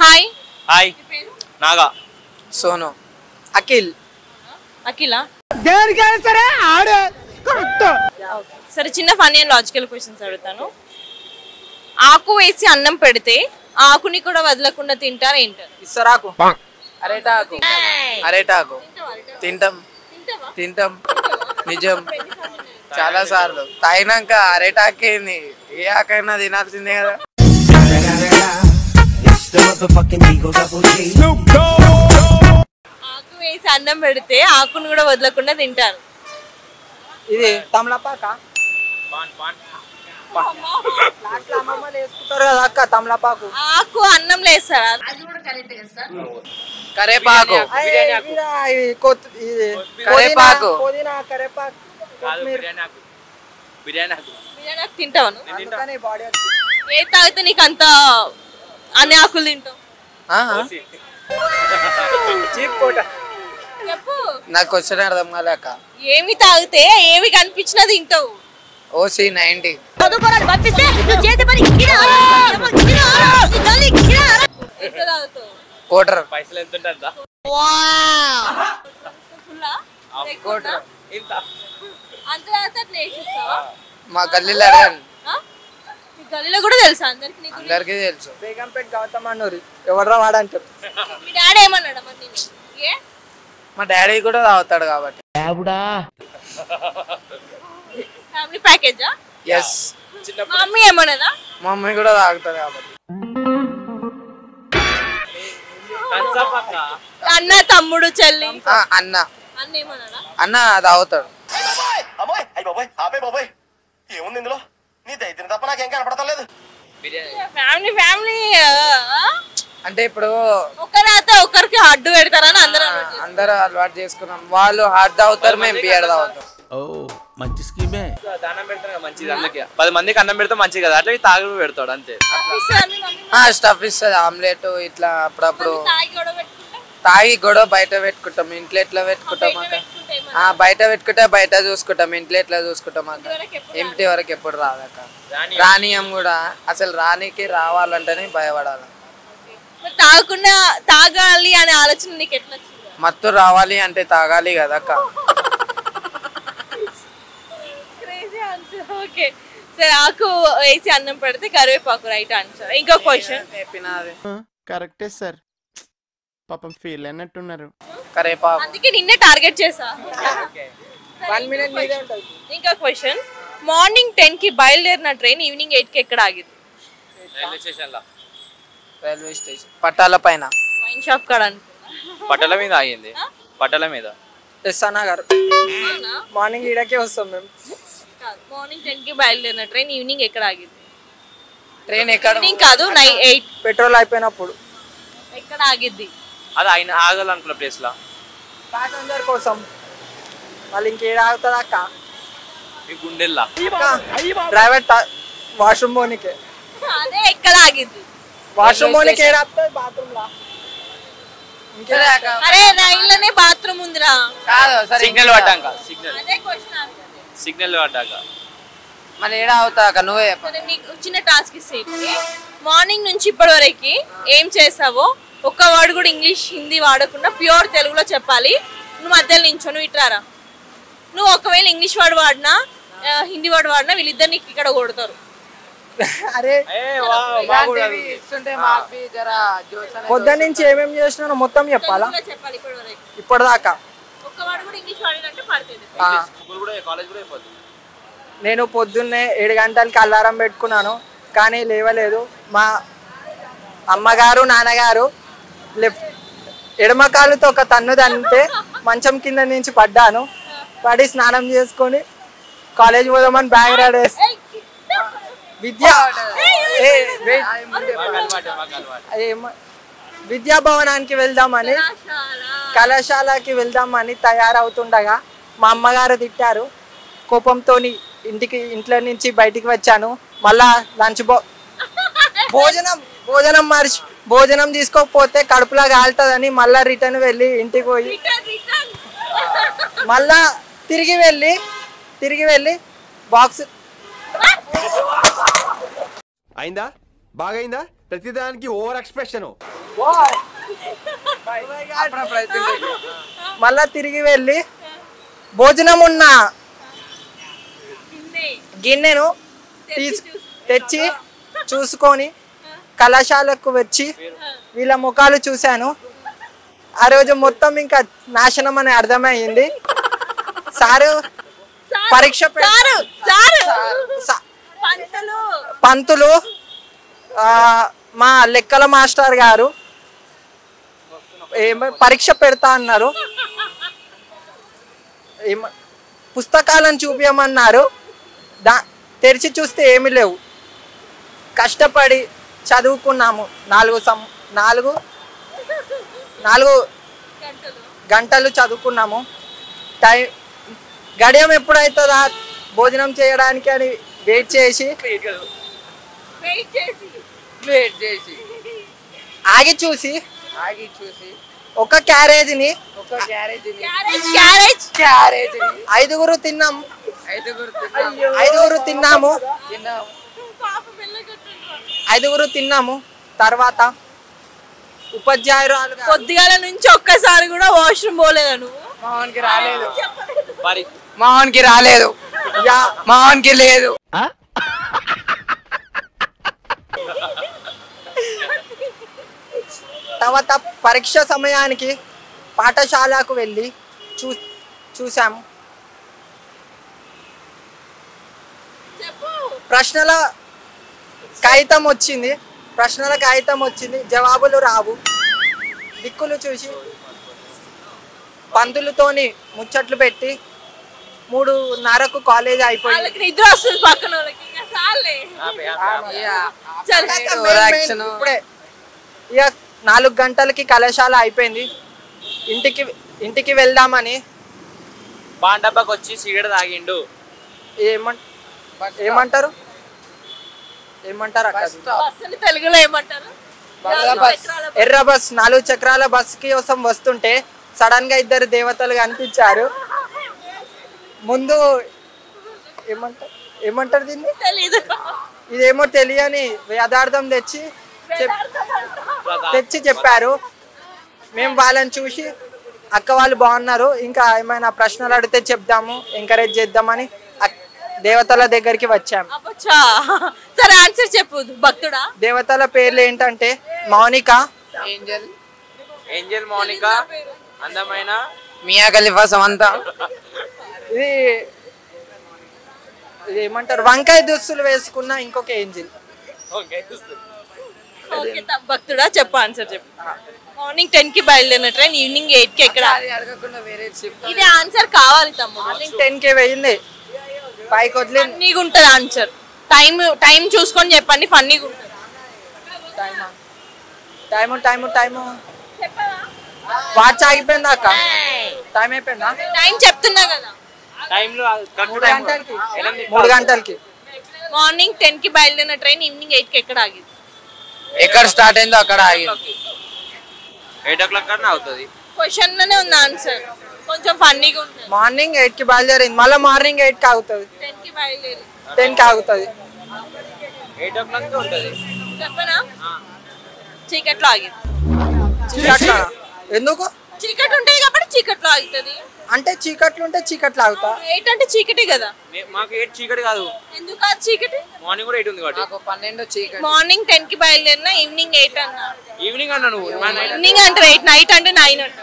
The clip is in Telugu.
హాయ్ హాయ్ నాగా సోను అఖిల్ అఖిలా సరే సరే చిన్న ఫన్నీ అండ్ లాజికల్ క్వశ్చన్స్ అడుగుతాను. ఆకు వేసి అన్నం పెడితే ఆకుని కూడా వదలకుండా తింటారు ఏంటారు? ఇස්සరాకు అరేటాకు అరేటాకు తింటాం తింటాం నిజం చాలా సార్లు తాగినాక అరేటాకేంది ఏ ఆకైనా తినాల్సిందే కదా. ఆకు వేసి అన్నం పెడితే ఆకుని కూడా వదలకుండా తింటారు. ఇది తమలపాక అమ్మమ్మలు వేసుకుంటారు కదా అక్క తమలపాకు. ఆకు అన్నం లేస్తారా? కరేపాకు కరేపాకు బిర్యానీ బిర్యానీ ఆకు తింటావా నువ్వు? అందుకని బాడీ వచ్చింది. ఏ తాగితే నీకు అంత అన్ని ఆకులు తింటావు? చెప్పు. నాకు క్వశ్చన్ అర్థం కాలేక ఏమి తాగితే ఏమి కనిపించినా తింటావు? ఓసి 90 ఎంత తాగుతావు? కోటర్ పైసలు ఎంత ఉంటుందా? ఫుల్లా? లేకపోతే ఇంత అంత తాగితే అట్లా వేసేస్తావా? మా గల్లీలో అడగండి ఆ? మీ గల్లీలో కూడా తెలుసా అందరికి? నీకు అందరికీ తెలుసు. బేగంపేట గౌతమ్ అన్నూరి ఎవడరా వాడంటారు. మీ డాడీ ఏమన్నాడు మరి నిన్ను? ఏ మా డాడీ కూడా తాగుతాడు కాబట్టి. ఫ్యామిలీ ప్యాకేజా? ఎస్ మా మమ్మీ ఏమన్నదా? మా మమ్మీ కూడా తాగుతుంది కాబట్టి. అన్న తమ్ముడు చెల్లి అన్న అన్న ఏమన్నాడా? అన్న తాగుతాడు. ఏముంది ఇందులో నీ దైత్యం తప్ప నాకేం కనపడతలేదు. ఫ్యామిలీ ఫ్యామిలీ అంటే ఇప్పుడు ఒకరైతే ఒకరికి అడ్డు పెడతారని అందరూ అలవాటు చేసుకున్నాం. వాళ్ళు హార్డ్ తాగుతారు, మేము బియర్ తాగుతాం. మంచి స్కీమే. అన్నం పెడతారు కదా మంచిది, అందుకే 10 మందికి అన్నం పెడితే మంచిది కదా, అట్లా తాగు పెడతాడు అంతే. స్టఫ్ ఇస్తుంది, ఆమ్లెట్ ఇట్లా అప్పుడప్పుడు తాగి గొడవ బయట పెట్టుకుంటాం. ఇంట్లో ఎట్లా పెట్టుకుంటాం అక్క? బయట పెట్టుకుంటే బయట చూసుకుంటాం, ఇంట్లో ఎట్లా చూసుకుంటాం అక్క? ఇంటి వరకు ఎప్పుడు రాదక్క. రానియం కూడా అసలు రానికి రావాలంటేనే భయపడాలి. తాగకుండా తాగాలి అనే ఆలోచన నీకు ఎట్లా వచ్చింది? మత్తు రావాలి అంటే తాగాలి కదా అక్క. ఓకే సరే, ఆకు వేసి అన్నం పెడితే కరివేపాకు రైట్ ఆన్సర్. ఇంకో క్వశ్చన్. కరెక్టే సార్, పాపం ఫీల్ అయినట్టున్నారు. కరివేపాకు అందుకే నిన్నే టార్గెట్ చేసా. 1 minute మీదే ఉంటుంది. ఇంకో క్వశ్చన్. మార్నింగ్ 10 కి బయలుదేరిన ట్రైన్ ఈవినింగ్ 8 కి ఎక్కడ ఆగింది? రైల్వే స్టేషన్ పట్టాల పైన. వైన్ షాప్ కాడ పట్టల మీద ఆగింది. పట్టల మీద ఎస్ అన్న గారు. మార్నింగ్ ఈడకే వస్తాం మేము. మార్నింగ్ 10 కి బయలుదేరిన ట్రైన్ ఈవినింగ్ ఎక్కడ ఆగింది? ట్రైన్ ఎక్కడ? ఈవినింగ్ కాదు, 8. పెట్రోల్ అయిపోయినప్పుడు. ఎక్కడ ఆగిద్ది? అది ఆయన ఆగాలనుకున్న ప్లేస్ లా. ప్యాసింజర్ కోసం. మళ్ళీ ఇంకేడ ఆగుతుంది అక్క? మీ గుండెల్లా. ప్రైవేట్ వాష్రూమ్ పోనీకే. అదే ఎక్కడ ఆగిద్ది? వాష్రూమ్ పోనీకే ఆగుతుంది, బాత్రూమ్ లా. అరే రైల్లోనే బాత్రూమ్ ఉందిరా. సిగ్నల్ పడ్డాక. అదే క్వశ్చన్. సిగ్నల్ పడ్డాక మళ్ళీ ఏడా అవుతా అక్క? నువ్వే సరే, నీకు చిన్న టాస్క్ ఇస్తే మార్నింగ్ నుంచి ఇప్పటి వరకు ఏం చేసావో ఒక్క వర్డ్ కూడా ఇంగ్లీష్ హిందీ వాడకుండా ప్యూర్ తెలుగులో చెప్పాలి. నువ్వు మధ్యలో నించో, నువ్వు ఇట్రారా. నువ్వు ఒకవేళ ఇంగ్లీష్ వర్డ్ వాడినా హిందీ వర్డ్ వాడినా వీళ్ళిద్దరు నీకు ఇక్కడ కొడతారు. అరే పొద్దు నుంచి ఏమేమి చేసినా మొత్తం చెప్పాలా? చెప్పాలి ఇప్పటి వరకు. ఇప్పటిదాకా ఒక్క వర్డ్ కూడా ఇంగ్లీష్ వాడినంటే పడుతుంది. నేను పొద్దున్నే 7 గంటలకి అలారం పెట్టుకున్నాను, కానీ లేవలేదు. మా అమ్మగారు నాన్నగారు ఎడమ కాలుతో ఒక తన్ను తంటే మంచం కింద నుంచి పడ్డాను. పడి స్నానం చేసుకొని కాలేజ్ పోదామని బ్యాగ్ రెడీ విద్యాభవనానికి వెళ్దామని కళాశాలకి వెళ్దామని తయారవుతుండగా మా అమ్మగారు తిట్టారు. కోపంతో ఇంట్లో నుంచి బయటికి వచ్చాను. మళ్ళా లంచ్ భోజనం తీసుకోకపోతే కడుపులా కాలుతుందని మళ్ళా రిటర్న్ వెళ్ళి ఇంటికి పోయి మళ్ళా తిరిగి వెళ్ళి బాక్స్ అయిందా బాగైందా ప్రతిదానికి ఓవర్ ఎక్స్ప్రెషన్. మళ్ళా తిరిగి వెళ్ళి భోజనం ఉన్న గిన్నెను తెచ్చి చూసుకొని కళాశాలకు వచ్చి వీళ్ళ ముఖాలు చూశాను. ఆ రోజు మొత్తం ఇంకా నాశనం అని అర్థమైంది. సారు పరీక్ష పంతులు మా లెక్కల మాస్టర్ గారు పరీక్ష పెడతా అన్నారు. పుస్తకాలను చూపించమన్నారు. తెరిచి చూస్తే ఏమీ లేవు. కష్టపడి చదువుకున్నాము. 4 గంటలు చదువుకున్నాము. గడియం ఎప్పుడైతుందా భోజనం చేయడానికి అని వెయిట్ చేసి ఆగి చూసి ఒక క్యారేజీని 5గురు తిన్నాము. 5గురు తిన్నాము. తర్వాత ఉపాధ్యాయురాలు పొద్దుగాల నుంచి ఒక్కసారి కూడా వాష్రూమ్ పోలేదా నువ్వు? మావానికి రాలేదు. మావానికి లేదు. తర్వాత పరీక్ష సమయానికి పాఠశాలకు వెళ్ళి చూసాము. ప్రశ్నల కాగితం వచ్చింది. జవాబులు రావు. దిక్కులు చూసి పంతులతోని ముచ్చట్లు పెట్టి 3:30కు కాలేజ్ అయిపోయింది. నిద్ర వస్తుంది పక్కన వాళ్ళకి. ఇప్పుడే ఇక 4 గంటలకి కళాశాల అయిపోయింది. ఇంటికి వెళ్దామని పాండబ్బకి వచ్చి సిగరెట్ తాగిండు. ఏమంటారు తెలుగులో ఏమంటారు? ఎర్ర బస్ 4 చక్రాల బస్ కోసం వస్తుంటే సడన్ గా 2 దేవతలు కనిపించారు. ముందు ఏమంటారు దీన్ని? ఇదేమో తెలియని యథార్థం తెచ్చి చెప్పారు. మేము వాళ్ళని చూసి అక్క వాళ్ళు బాగున్నారు, ఇంకా ఏమైనా ప్రశ్నలు అడిగితే చెప్దాము, ఎంకరేజ్ చేద్దామని దేవతల దగ్గరికి వచ్చాము. సరే ఆన్సర్ చెప్పు భక్తుడా. దేవతల పేర్లు ఏంటంటే మౌనిక, ఏంజల్ మౌనిక, అందమైన మియా ఖలీఫా, సమంత. ఇది ఏమంటారు, వంకాయ దుస్తులు వేసుకున్న ఇంకొక ఏంజిల్. భక్తుడా చెప్పు ఆన్సర్ చెప్పు. మార్నింగ్ 10కి బయలుదేరిన ట్రైన్ ఈవినింగ్ 8కి ఎక్కడ? ఇది ఆన్సర్ కావాలి తమ్ముడు. మార్నింగ్ 10కి వెళ్ళింది, 5కి వదిలి. ఫన్నీగా ఉంటుంది ఆన్సర్. టైం చూసుకొని చెప్పండి. ఫన్నీగా ఉంటుంది. టైము వాచ్ ఆగిపోయిందా అక్క? టైం అయిపోయిందా? టైం చెప్తున్నా కదా. 3 గంటలకి. మార్నింగ్ 10కి బయలుదేరిన ట్రైన్ ఈవినింగ్ 8కి ఎక్కడ ఆగింది? ఎక్కడ స్టార్ట్ అయిందో అక్కడ ఆగింది. 8 o'clock కన్నా అవుతుంది. క్వశ్చన్ లోనే ఉంది ఆన్సర్. కొంచెం ఫన్నీగా ఉంటుంది. మార్నింగ్ 8కి బయలుదేరింది, మళ్ళీ మార్నింగ్ 8కి ఆగుతుంది. 10కి బయలుదేరి 10కి ఆగుతుంది. 8 o'clock ఉంటుంది. చెప్పనా? చీకట్లో ఆగింది. ఎందుకు? చీకటి ఉంటుంది కాబట్టి చీకట్లో ఆగుతుంది. అంటే చీకట్లు ఉంటే చీకట్లు ఆగుతా. 8 అంటే చీకటి కదా. మాకు 8 చీకటి కాదు. ఎందుకు కాదు చీకటి? మార్నింగ్ కూడా 8 ఉంది కాబట్టి. నాకు 12 చీకటి. మార్నింగ్ 10కి బయలుదేరినా ఈవినింగ్ 8 అన్నా. ఈవినింగ్ అన్నా నువ్వు. ఈవినింగ్ అంటే 8, నైట్ అంటే 9 అంటా.